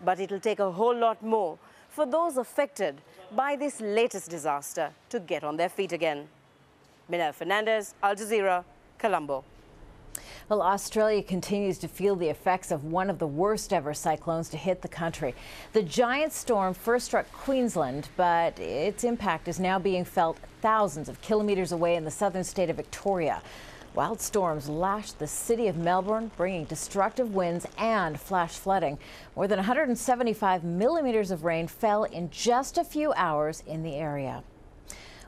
But it'll take a whole lot more for those affected by this latest disaster to get on their feet again. Mina Fernandez, Al Jazeera, Colombo. Well, Australia continues to feel the effects of one of the worst ever cyclones to hit the country. The giant storm first struck Queensland, but its impact is now being felt thousands of kilometers away in the southern state of Victoria. Wild storms lashed the city of Melbourne, bringing destructive winds and flash flooding. More than 175 millimeters of rain fell in just a few hours in the area.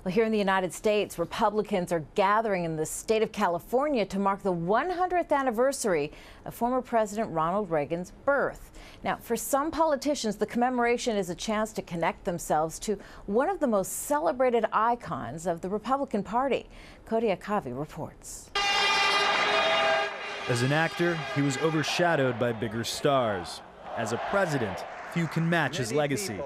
Well, here in the United States, Republicans are gathering in the state of California to mark the 100th anniversary of former President Ronald Reagan's birth. Now, for some politicians, the commemoration is a chance to connect themselves to one of the most celebrated icons of the Republican Party. Cody Akavi reports. As an actor, he was overshadowed by bigger stars. As a president, few can match his legacy.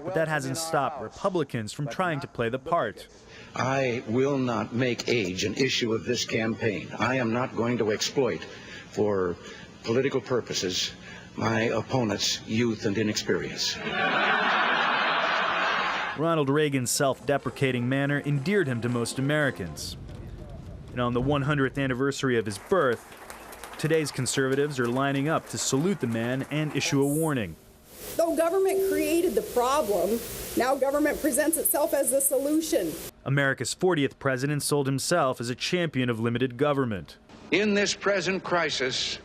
But that hasn't stopped Republicans from trying to play the part. I will not make age an issue of this campaign. I am not going to exploit for political purposes my opponent's youth and inexperience. Ronald Reagan's self-deprecating manner endeared him to most Americans. And on the 100th anniversary of his birth, today's conservatives are lining up to salute the man and issue a warning. Though government created the problem, now government presents itself as the solution. America's 40th president sold himself as a champion of limited government. In this present crisis,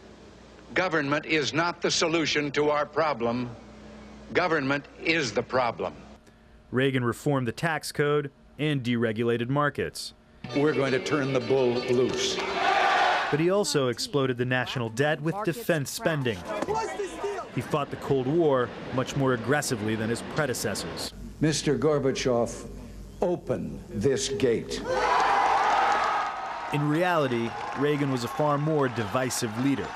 government is not the solution to our problem. Government is the problem. Reagan reformed the tax code and deregulated markets. We're going to turn the bull loose. But he also exploded the national debt with defense spending. He fought the Cold War much more aggressively than his predecessors. Mr. Gorbachev, open this gate. In reality, Reagan was a far more divisive leader.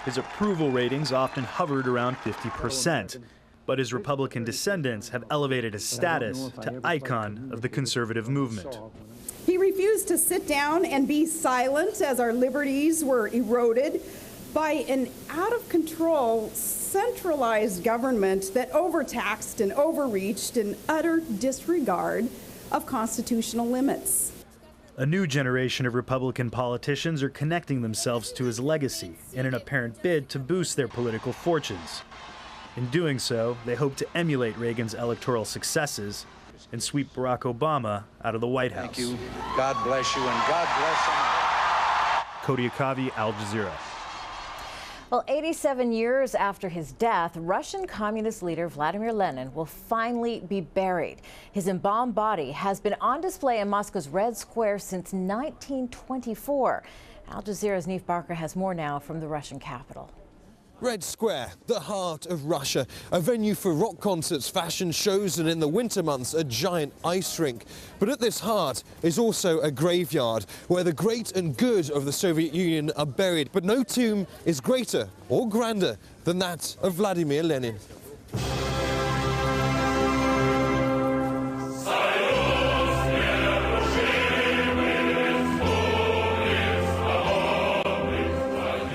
His approval ratings often hovered around 50%. But his Republican descendants have elevated his status to icon of the conservative movement. He refused to sit down and be silent as our liberties were eroded by an out-of-control, centralized government that overtaxed and overreached in utter disregard of constitutional limits. A new generation of Republican politicians are connecting themselves to his legacy in an apparent bid to boost their political fortunes. In doing so, they hope to emulate Reagan's electoral successes and sweep Barack Obama out of the White House. Thank you. God bless you, and God bless America. Cody Akavi, Al Jazeera. Well, 87 years after his death, Russian communist leader Vladimir Lenin will finally be buried. His embalmed body has been on display in Moscow's Red Square since 1924. Al Jazeera's Neve Barker has more now from the Russian capital. Red Square, the heart of Russia, a venue for rock concerts, fashion shows, and in the winter months, a giant ice rink. But at this heart is also a graveyard where the great and good of the Soviet Union are buried. But no tomb is greater or grander than that of Vladimir Lenin.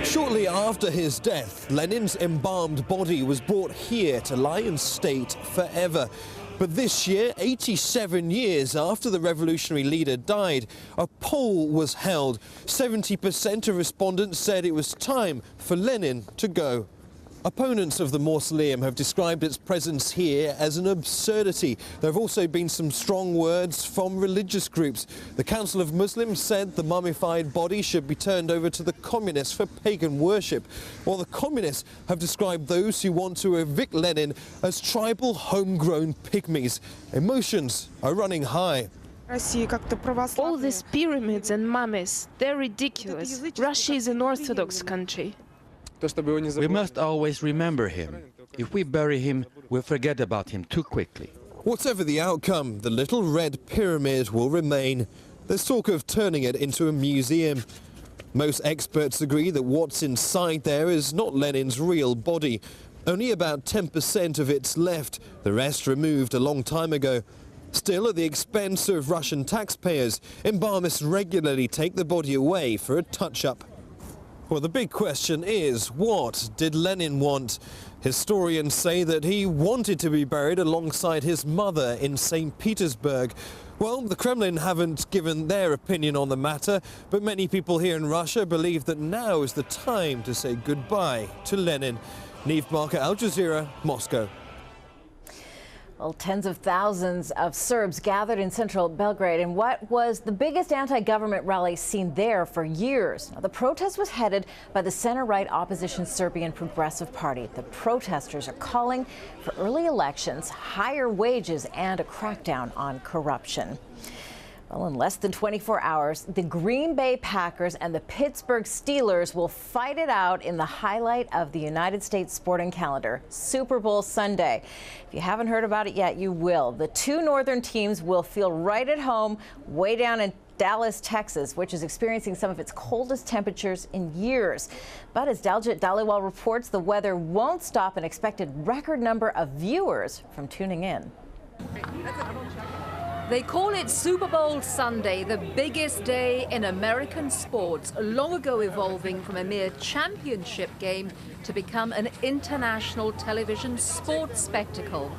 Shortly after his death, Lenin's embalmed body was brought here to lie in state forever. But this year, 87 years after the revolutionary leader died, a poll was held. 70% of respondents said it was time for Lenin to go. Opponents of the mausoleum have described its presence here as an absurdity. There have also been some strong words from religious groups. The Council of Muslims said the mummified body should be turned over to the communists for pagan worship, while the communists have described those who want to evict Lenin as tribal homegrown pygmies. Emotions are running high. All these pyramids and mummies, they're ridiculous. Russia is an Orthodox country. We must always remember him. If we bury him, we'll forget about him too quickly. Whatever the outcome, the little red pyramid will remain. There's talk of turning it into a museum. Most experts agree that what's inside there is not Lenin's real body. Only about 10% of it's left, the rest removed a long time ago. Still, at the expense of Russian taxpayers, embalmists regularly take the body away for a touch-up. Well, the big question is, what did Lenin want? Historians say that he wanted to be buried alongside his mother in St. Petersburg. Well, the Kremlin haven't given their opinion on the matter, but many people here in Russia believe that now is the time to say goodbye to Lenin. Neve Barker, Al Jazeera, Moscow. Well, tens of thousands of Serbs gathered in central Belgrade in what was the biggest anti-government rally seen there for years. Now, the protest was headed by the center-right opposition Serbian Progressive Party. The protesters are calling for early elections, higher wages, and a crackdown on corruption. Well, in less than 24 hours, the Green Bay Packers and the Pittsburgh Steelers will fight it out in the highlight of the United States sporting calendar, Super Bowl Sunday. If you haven't heard about it yet, you will. The two northern teams will feel right at home way down in Dallas, Texas, which is experiencing some of its coldest temperatures in years. But as Daljit Dhaliwal reports, the weather won't stop an expected record number of viewers from tuning in. They call it Super Bowl Sunday, the biggest day in American sports, long ago evolving from a mere championship game to become an international television sports spectacle.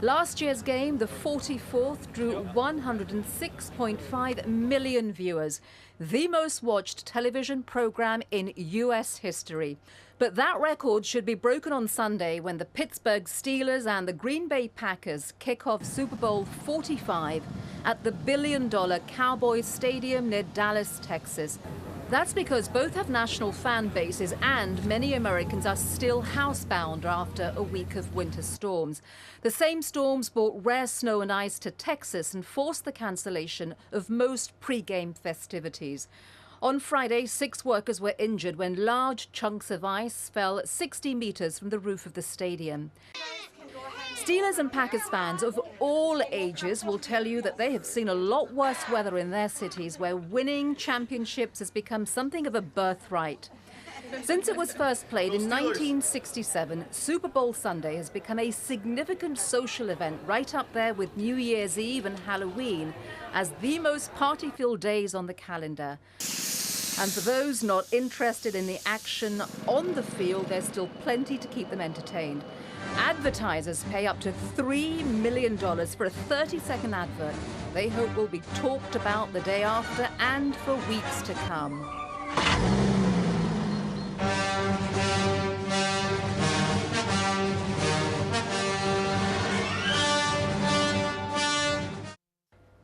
Last year's game, the 44th, drew 106.5 million viewers, the most watched television program in U.S. history. But that record should be broken on Sunday when the Pittsburgh Steelers and the Green Bay Packers kick off Super Bowl 45 at the billion-dollar Cowboys Stadium near Dallas, Texas. That's because both have national fan bases and many Americans are still housebound after a week of winter storms. The same storms brought rare snow and ice to Texas and forced the cancellation of most pre-game festivities. On Friday, 6 workers were injured when large chunks of ice fell 60 meters from the roof of the stadium. Steelers and Packers fans of all ages will tell you that they have seen a lot worse weather in their cities where winning championships has become something of a birthright. Since it was first played in 1967, Super Bowl Sunday has become a significant social event right up there with New Year's Eve and Halloween as the most party-filled days on the calendar. And for those not interested in the action on the field, there's still plenty to keep them entertained. Advertisers pay up to $3 million for a 30-second advert they hope will be talked about the day after and for weeks to come.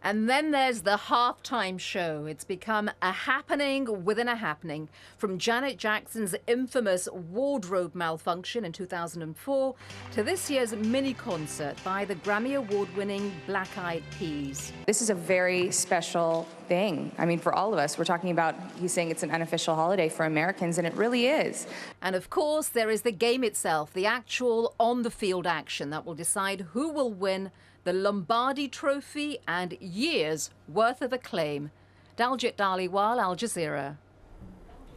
And then there's the halftime show. It's become a happening within a happening. From Janet Jackson's infamous wardrobe malfunction in 2004 to this year's mini concert by the Grammy Award-winning Black Eyed Peas. This is a very special thing. I mean, for all of us, we're talking about, he's saying it's an unofficial holiday for Americans, and it really is. And of course, there is the game itself, the actual on-the-field action that will decide who will win the Lombardi Trophy and years worth of acclaim. Daljit Dhaliwal, Al Jazeera.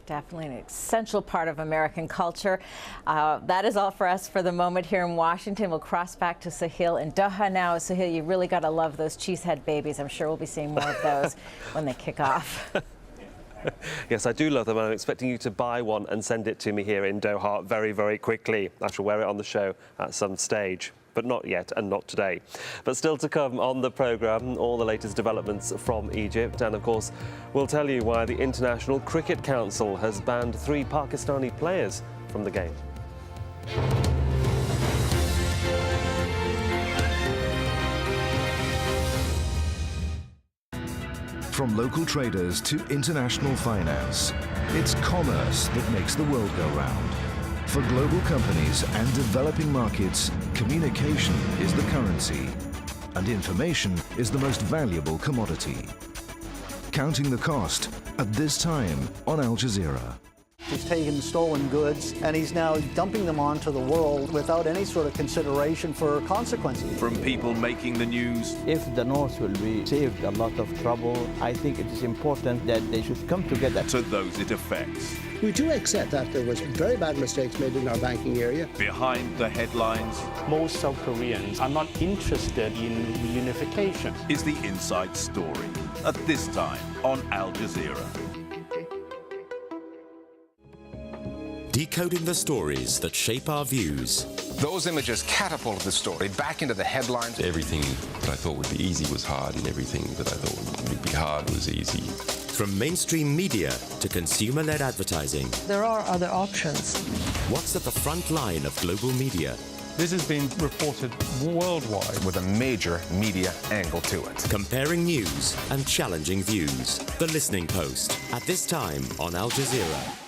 Definitely an essential part of American culture. That is all for us for the moment here in Washington. We'll cross back to Sahil in Doha now. Sahil, you really got to love those cheesehead babies. I'm sure we'll be seeing more of those when they kick off. Yes, I do love them. I'm expecting you to buy one and send it to me here in Doha very, very quickly. I shall wear it on the show at some stage. But not yet, and not today. But still to come on the programme, all the latest developments from Egypt. And of course, we'll tell you why the International Cricket Council has banned 3 Pakistani players from the game. From local traders to international finance, it's commerce that makes the world go round. For global companies and developing markets, communication is the currency, and information is the most valuable commodity. Counting the cost at this time on Al Jazeera. He's taken stolen goods and he's now dumping them onto the world without any sort of consideration for consequences. From people making the news. If the North will be saved a lot of trouble, I think it is important that they should come together. To those it affects. We do accept that there was very bad mistakes made in our banking area. Behind the headlines. Most South Koreans are not interested in reunification. Is the inside story. At this time on Al Jazeera. decoding the stories that shape our views. Those images catapulted the story back into the headlines. Everything that I thought would be easy was hard, and everything that I thought would be hard was easy. From mainstream media to consumer-led advertising. There are other options. What's at the front line of global media? This has been reported worldwide. With a major media angle to it. Comparing news and challenging views. The Listening Post, at this time on Al Jazeera.